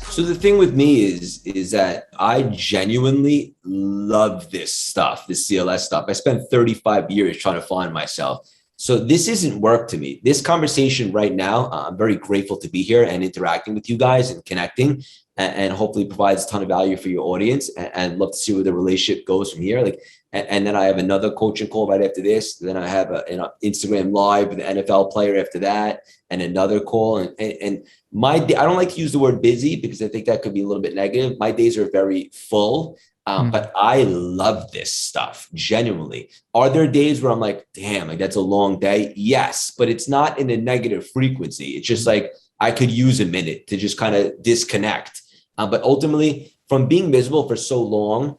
So the thing with me is that I genuinely love this stuff, this CLS stuff. I spent 35 years trying to find myself. So this isn't work to me. This conversation right now, I'm very grateful to be here and interacting with you guys and connecting, and hopefully provides a ton of value for your audience, and love to see where the relationship goes from here. And then I have another coaching call right after this. Then I have an Instagram live with an NFL player after that, and another call. And my day, I don't like to use the word busy because I think that could be a little bit negative. My days are very full, but I love this stuff, genuinely. Are there days where I'm like, damn, like that's a long day? Yes, but it's not in a negative frequency. It's just like I could use a minute to just kind of disconnect. But ultimately, from being miserable for so long,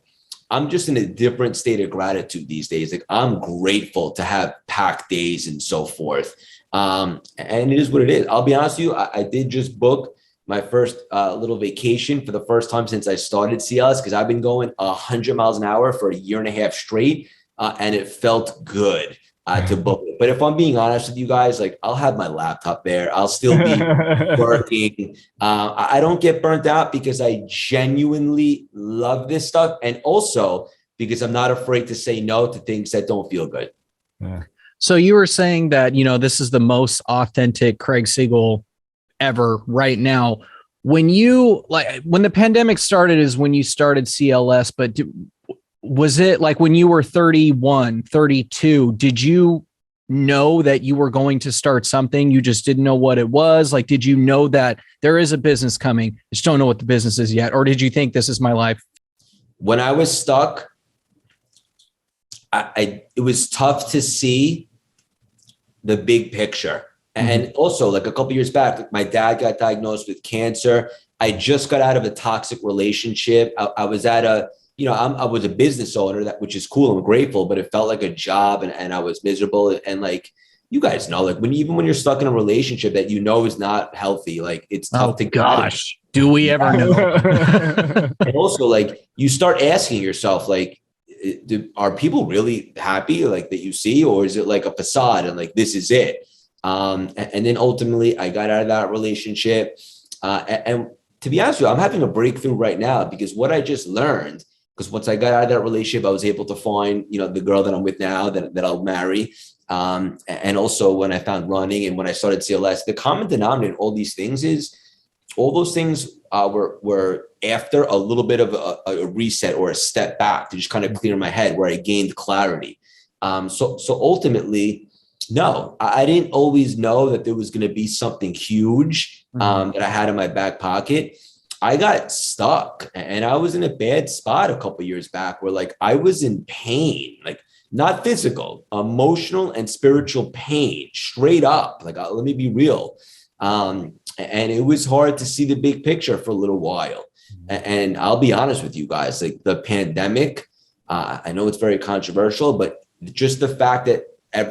I'm just in a different state of gratitude these days. Like I'm grateful to have packed days and so forth. And it is what it is. I'll be honest with you. I did just book my first little vacation for the first time since I started CLS, because I've been going 100 miles an hour for a year and a half straight. And it felt good to book it. But if I'm being honest with you guys, like I'll have my laptop there. I'll still be working. I don't get burnt out because I genuinely love this stuff. And also because I'm not afraid to say no to things that don't feel good. Yeah. So you were saying that, this is the most authentic Craig Siegel ever right now. When the pandemic started is when you started CLS, but was it like when you were 31, 32, did you know that you were going to start something? You just didn't know what it was? Like, did you know that there is a business coming? I just don't know what the business is yet. Or did you think this is my life? When I was stuck, it was tough to see the big picture. And also, like a couple of years back, like my dad got diagnosed with cancer. I just got out of a toxic relationship. I was at I was a business owner, which is cool. I'm grateful, but it felt like a job, and I was miserable. And like, you guys know, like even when you're stuck in a relationship that is not healthy, like it's tough to get out of. Do we ever know? And also, like, you start asking yourself, like, are people really happy, like, that you see, or is it like a facade and like this is it? And then ultimately I got out of that relationship. And to be honest with you, I'm having a breakthrough right now, because what I just learned, because once I got out of that relationship, I was able to find, the girl that I'm with now that I'll marry. And also when I found running and when I started CLS, the common denominator in all these things is all those things were after a little bit of a reset or a step back to just kind of clear my head, where I gained clarity. So ultimately, no, I didn't always know that there was going to be something huge that I had in my back pocket. I got stuck, and I was in a bad spot a couple of years back where, like, I was in pain, like not physical, emotional and spiritual pain, straight up. Like, let me be real. And it was hard to see the big picture for a little while. And I'll be honest with you guys, like the pandemic, I know it's very controversial, but just the fact that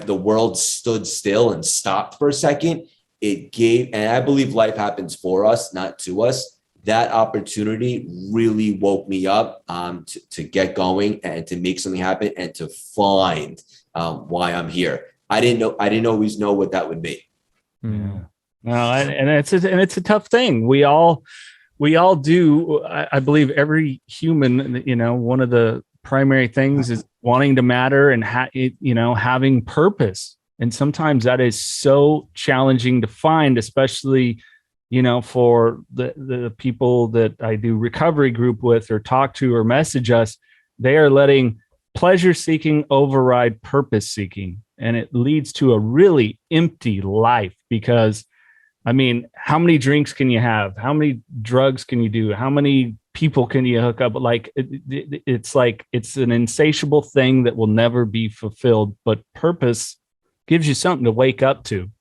the world stood still and stopped for a second, it gave, and I believe life happens for us, not to us. That opportunity really woke me up to get going and to make something happen and to find why I'm here. I didn't always know what that would be. Yeah. No, and it's a tough thing. We all do. I believe every human, one of the primary things is wanting to matter and having purpose. And sometimes that is so challenging to find, especially for the people that I do recovery group with or talk to or message us. They are letting pleasure seeking override purpose seeking, and it leads to a really empty life. Because how many drinks can you have? How many drugs can you do? How many people can you hook up? Like it's an insatiable thing that will never be fulfilled. But purpose gives you something to wake up to,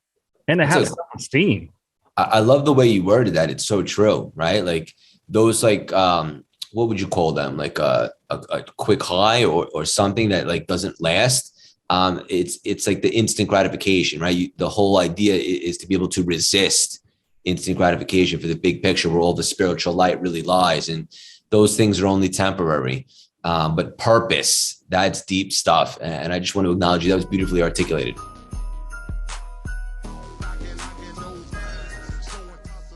and it has self-esteem. I love the way you worded that. It's so true, right? Like those, like, what would you call them? Like a quick high or something that like doesn't last. It's like the instant gratification, right? The whole idea is to be able to resist instant gratification for the big picture, where all the spiritual light really lies. And those things are only temporary. But purpose, that's deep stuff. And I just want to acknowledge you. That was beautifully articulated.